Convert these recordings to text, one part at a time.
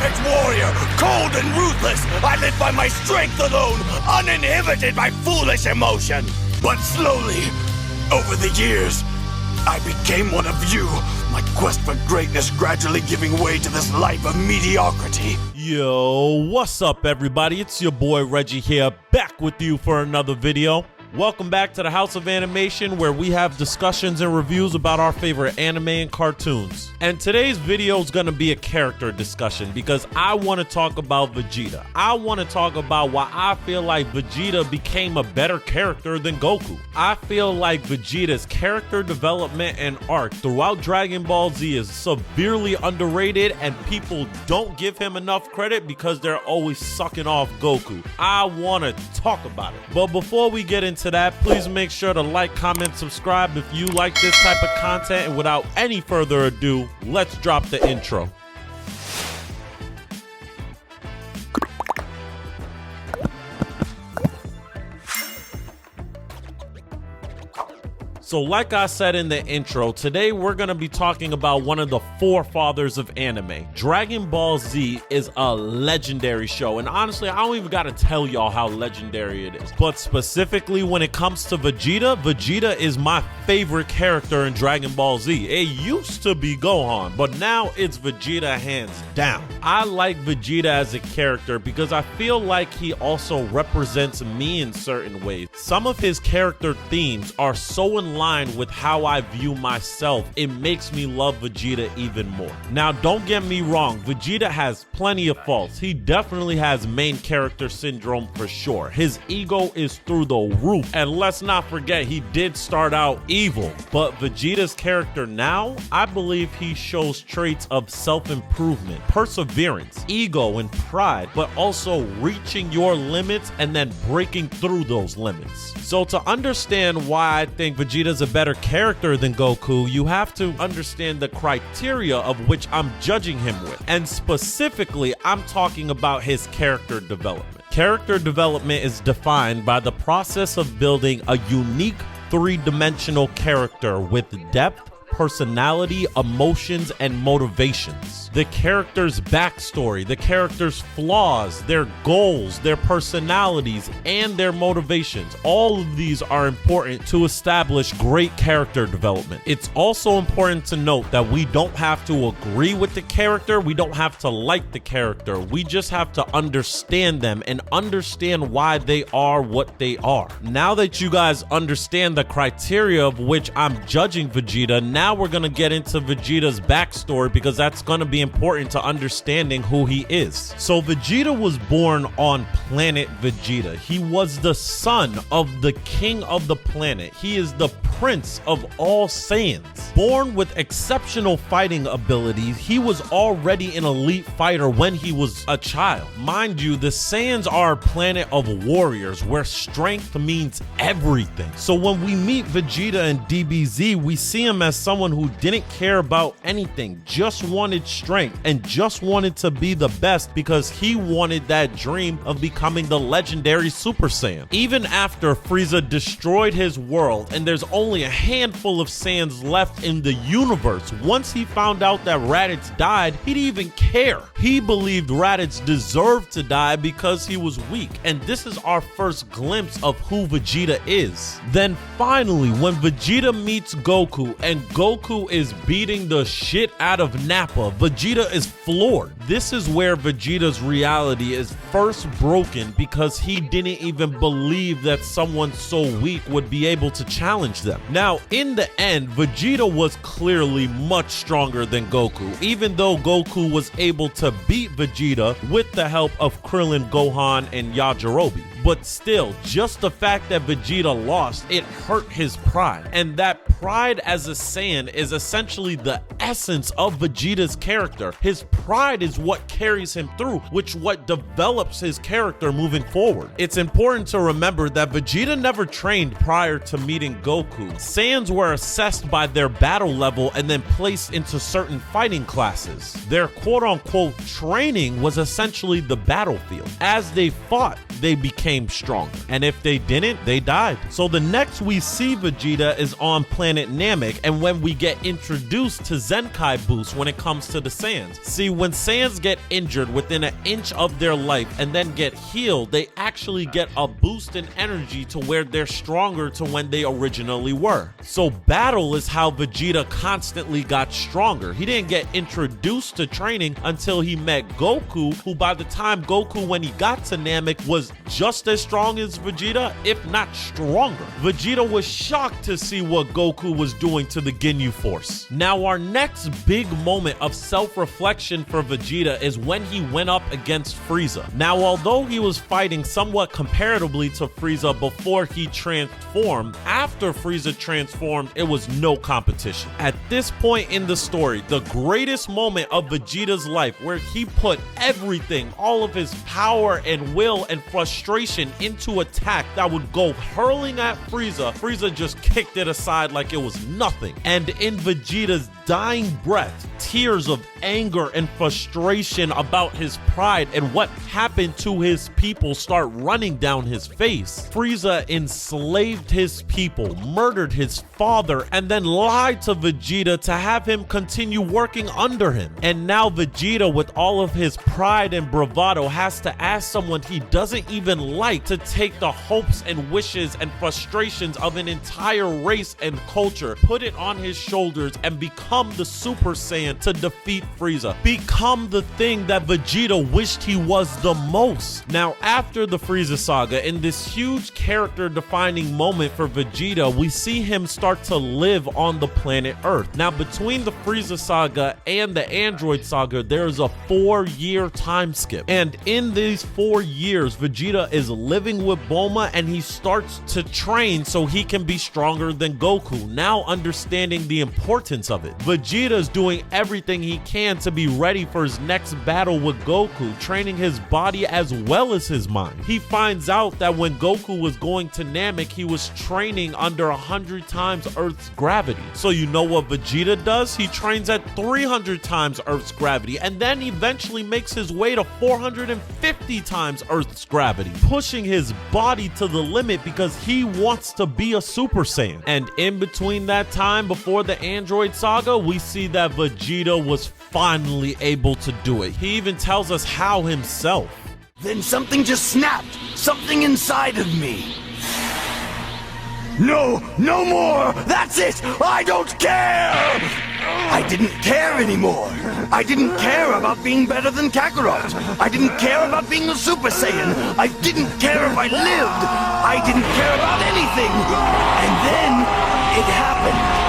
perfect warrior, cold and ruthless. I live by my strength alone, uninhibited by foolish emotion. But slowly, over the years, I became one of you. My quest for greatness gradually giving way to this life of mediocrity. Yo, what's up everybody? It's your boy Reggie here, back with you for another video. Welcome back to the House of Animation, where we have discussions and reviews about our favorite anime and cartoons. And today's video is going to be a character discussion because I want to talk about Vegeta. I want to talk about why I feel like Vegeta became a better character than Goku. I feel like Vegeta's character development and arc throughout Dragon Ball Z is severely underrated, and people don't give him enough credit because they're always sucking off Goku. I want to talk about it. But before we get into that, please make sure to like, comment, subscribe if you like this type of content, and without any further ado, let's drop the intro. So like I said in the intro, today we're going to be talking about one of the forefathers of anime. Dragon Ball Z is a legendary show, and honestly, I don't even got to tell y'all how legendary it is. But specifically when it comes to Vegeta, Vegeta is my favorite character in Dragon Ball Z. It used to be Gohan, but now it's Vegeta hands down. I like Vegeta as a character because I feel like he also represents me in certain ways. Some of his character themes are so in line with how I view myself, it makes me love Vegeta even more. Now, don't get me wrong, Vegeta has plenty of faults. He definitely has main character syndrome for sure. His ego is through the roof, and let's not forget he did start out evil. But Vegeta's character now, I believe he shows traits of self-improvement, perseverance, ego, and pride, but also reaching your limits and then breaking through those limits. So to understand why I think Vegeta's a better character than Goku, you have to understand the criteria of which I'm judging him with. And specifically, I'm talking about his character development. Character development is defined by the process of building a unique three-dimensional character with depth, personality, emotions, and motivations. The character's backstory, the character's flaws, their goals, their personalities, and their motivations. All of these are important to establish great character development. It's also important to note that we don't have to agree with the character, we don't have to like the character, we just have to understand them and understand why they are what they are. Now that you guys understand the criteria of which I'm judging Vegeta, now we're gonna get into Vegeta's backstory because that's gonna be important to understanding who he is. So Vegeta was born on planet Vegeta. He was the son of the king of the planet. He is the prince of all Saiyans. Born with exceptional fighting abilities, he was already an elite fighter when he was a child. Mind you, the Saiyans are a planet of warriors where strength means everything. So when we meet Vegeta in DBZ, we see him as someone who didn't care about anything, just wanted strength and just wanted to be the best because he wanted that dream of becoming the legendary Super Saiyan. Even after Frieza destroyed his world and there's only a handful of Saiyans left in the universe, once he found out that Raditz died, he didn't even care. He believed Raditz deserved to die because he was weak, and this is our first glimpse of who Vegeta is. Then finally, when Vegeta meets Goku and Goku is beating the shit out of Nappa, Vegeta is floored. This is where Vegeta's reality is first broken because he didn't even believe that someone so weak would be able to challenge them. Now, in the end, Vegeta was clearly much stronger than Goku, even though Goku was able to beat Vegeta with the help of Krillin, Gohan, and Yajirobe. But still, just the fact that Vegeta lost, it hurt his pride. And that pride as a Saiyan is essentially the essence of Vegeta's character. His pride is what carries him through, which what develops his character moving forward. It's important to remember that Vegeta never trained prior to meeting Goku. Saiyans were assessed by their battle level and then placed into certain fighting classes. Their quote-unquote training was essentially the battlefield. As they fought, they became became stronger. And if they didn't, they died. So the next we see Vegeta is on planet Namek, and when we get introduced to Zenkai boost when it comes to the Saiyans. See, when Saiyans get injured within an inch of their life and then get healed, they actually get a boost in energy to where they're stronger to when they originally were. So battle is how Vegeta constantly got stronger. He didn't get introduced to training until he met Goku, who by the time Goku, when he got to Namek, was just as strong as Vegeta, if not stronger. Vegeta was shocked to see what Goku was doing to the Ginyu Force. Now our next big moment of self-reflection for Vegeta is when he went up against Frieza. Now although he was fighting somewhat comparatively to Frieza before he transformed, after Frieza transformed, it was no competition. At this point in the story, the greatest moment of Vegeta's life, where he put everything, all of his power and will and frustration into attack that would go hurling at Frieza, Frieza just kicked it aside like it was nothing. And in Vegeta's dying breath, tears of anger and frustration about his pride and what happened to his people start running down his face. Frieza enslaved his people, murdered his father, and then lied to Vegeta to have him continue working under him. And now Vegeta, with all of his pride and bravado, has to ask someone he doesn't even like to take the hopes and wishes and frustrations of an entire race and culture, put it on his shoulders, and become the Super Saiyan to defeat Frieza. Become the thing that Vegeta wished he was the most. Now, after the Frieza saga, in this huge character-defining moment for Vegeta, we see him start to live on the planet Earth. Now, between the Frieza saga and the Android saga, there's a 4-year time skip. And in these 4 years, Vegeta is living with Bulma, and he starts to train so he can be stronger than Goku, now understanding the importance of it. Vegeta is doing everything he can to be ready for his next battle with Goku, training his body as well as his mind. He finds out that when Goku was going to Namek, he was training under 100 times Earth's gravity. So you know what Vegeta does? He trains at 300 times Earth's gravity, and then eventually makes his way to 450 times Earth's gravity, pushing his body to the limit because he wants to be a Super Saiyan. And in between that time, before the Android saga, we see that Vegeta was finally able to do it. He even tells us how himself. Then something just snapped. Something inside of me. No, no more! That's it! I don't care! I didn't care anymore. I didn't care about being better than Kakarot. I didn't care about being a Super Saiyan. I didn't care if I lived. I didn't care about anything. And then it happened.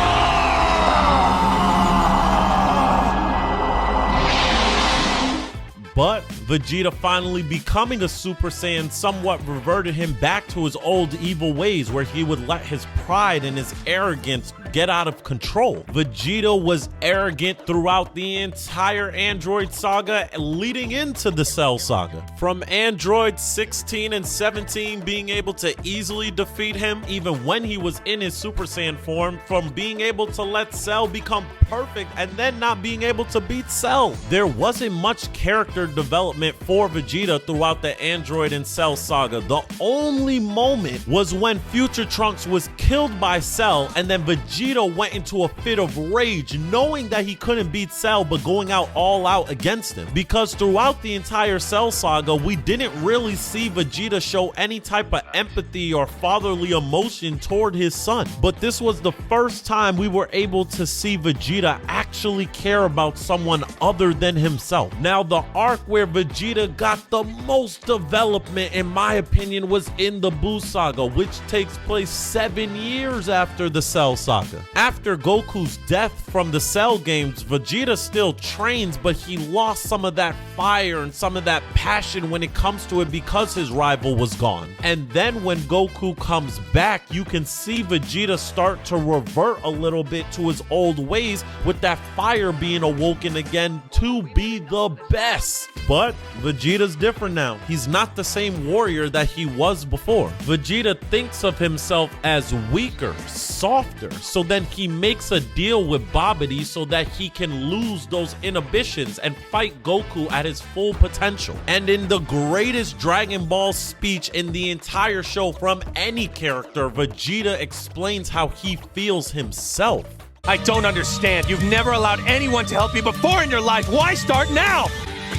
But Vegeta finally becoming a Super Saiyan somewhat reverted him back to his old evil ways, where he would let his pride and his arrogance get out of control. Vegeta was arrogant throughout the entire Android saga leading into the Cell saga. From Android 16 and 17 being able to easily defeat him even when he was in his Super Saiyan form, from being able to let Cell become perfect and then not being able to beat Cell. There wasn't much character development for Vegeta throughout the Android and Cell saga. The only moment was when Future Trunks was killed by Cell, and then Vegeta went into a fit of rage knowing that he couldn't beat Cell, but going out all out against him. Because throughout the entire Cell saga, we didn't really see Vegeta show any type of empathy or fatherly emotion toward his son. But this was the first time we were able to see Vegeta actually care about someone other than himself. Now, the arc where Vegeta got the most development, in my opinion, was in the Buu saga, which takes place 7 years after the Cell saga. After Goku's death from the Cell games, Vegeta still trains, but he lost some of that fire and some of that passion when it comes to it because his rival was gone. And then when Goku comes back, you can see Vegeta start to revert a little bit to his old ways, with that fire being awoken again to be the best. But Vegeta's different now. He's not the same warrior that he was before. Vegeta thinks of himself as weaker, softer, so then he makes a deal with Babidi so that he can lose those inhibitions and fight Goku at his full potential. And in the greatest Dragon Ball speech in the entire show from any character, Vegeta explains how he feels himself. I don't understand. You've never allowed anyone to help you before in your life. Why start now?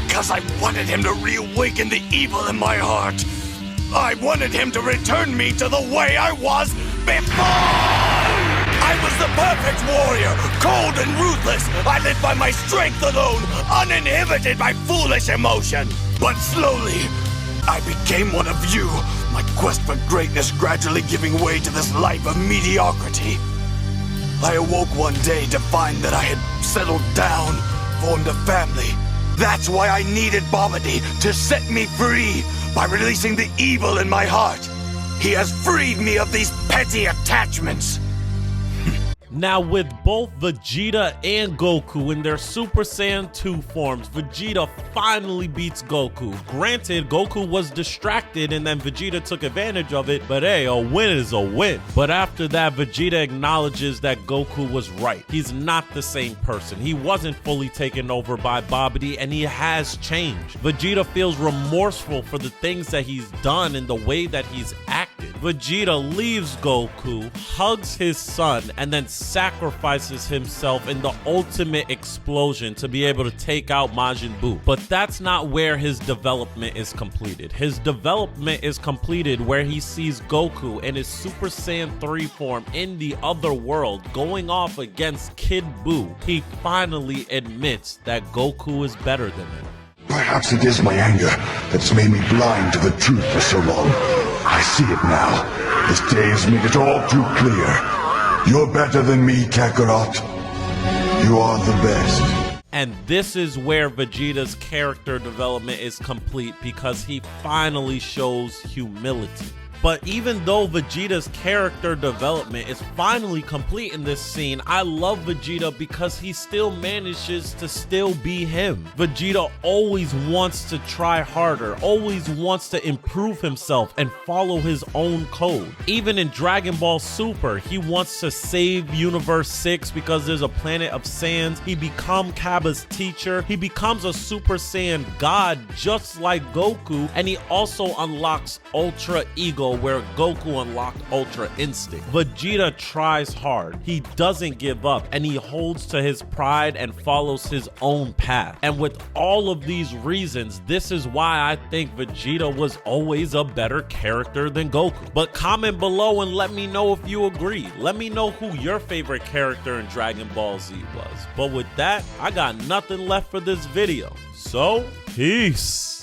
Because I wanted him to reawaken the evil in my heart. I wanted him to return me to the way I was before. I was the perfect warrior, cold and ruthless. I lived by my strength alone, uninhibited by foolish emotion. But slowly, I became one of you, my quest for greatness gradually giving way to this life of mediocrity. I awoke one day to find that I had settled down, formed a family. That's why I needed Babidi to set me free by releasing the evil in my heart. He has freed me of these petty attachments. Now, with both Vegeta and Goku in their Super Saiyan 2 forms, Vegeta finally beats Goku. Granted, Goku was distracted and then Vegeta took advantage of it, but hey, a win is a win. But after that, Vegeta acknowledges that Goku was right. He's not the same person. He wasn't fully taken over by Babidi and he has changed. Vegeta feels remorseful for the things that he's done and the way that he's acted. Vegeta leaves Goku, hugs his son, and then sacrifices himself in the ultimate explosion to be able to take out Majin Buu. But that's not where his development is completed. His development is completed where he sees Goku in his Super Saiyan 3 form in the other world going off against Kid Buu. He finally admits that Goku is better than him. Perhaps it is my anger that's made me blind to the truth for so long. I see it now. This day has made it all too clear. You're better than me, Kakarot. You are the best. And this is where Vegeta's character development is complete because he finally shows humility. But even though Vegeta's character development is finally complete in this scene, I love Vegeta because he still manages to still be him. Vegeta always wants to try harder, always wants to improve himself and follow his own code. Even in Dragon Ball Super, he wants to save Universe 6 because there's a planet of Saiyans. He becomes Cabba's teacher. He becomes a Super Saiyan god just like Goku, and he also unlocks Ultra Ego where Goku unlocked Ultra Instinct. Vegeta tries hard. He doesn't give up and he holds to his pride and follows his own path. And with all of these reasons, this is why I think Vegeta was always a better character than Goku. But comment below and let me know if you agree. Let me know who your favorite character in Dragon Ball Z was. But with that, I got nothing left for this video. So, peace.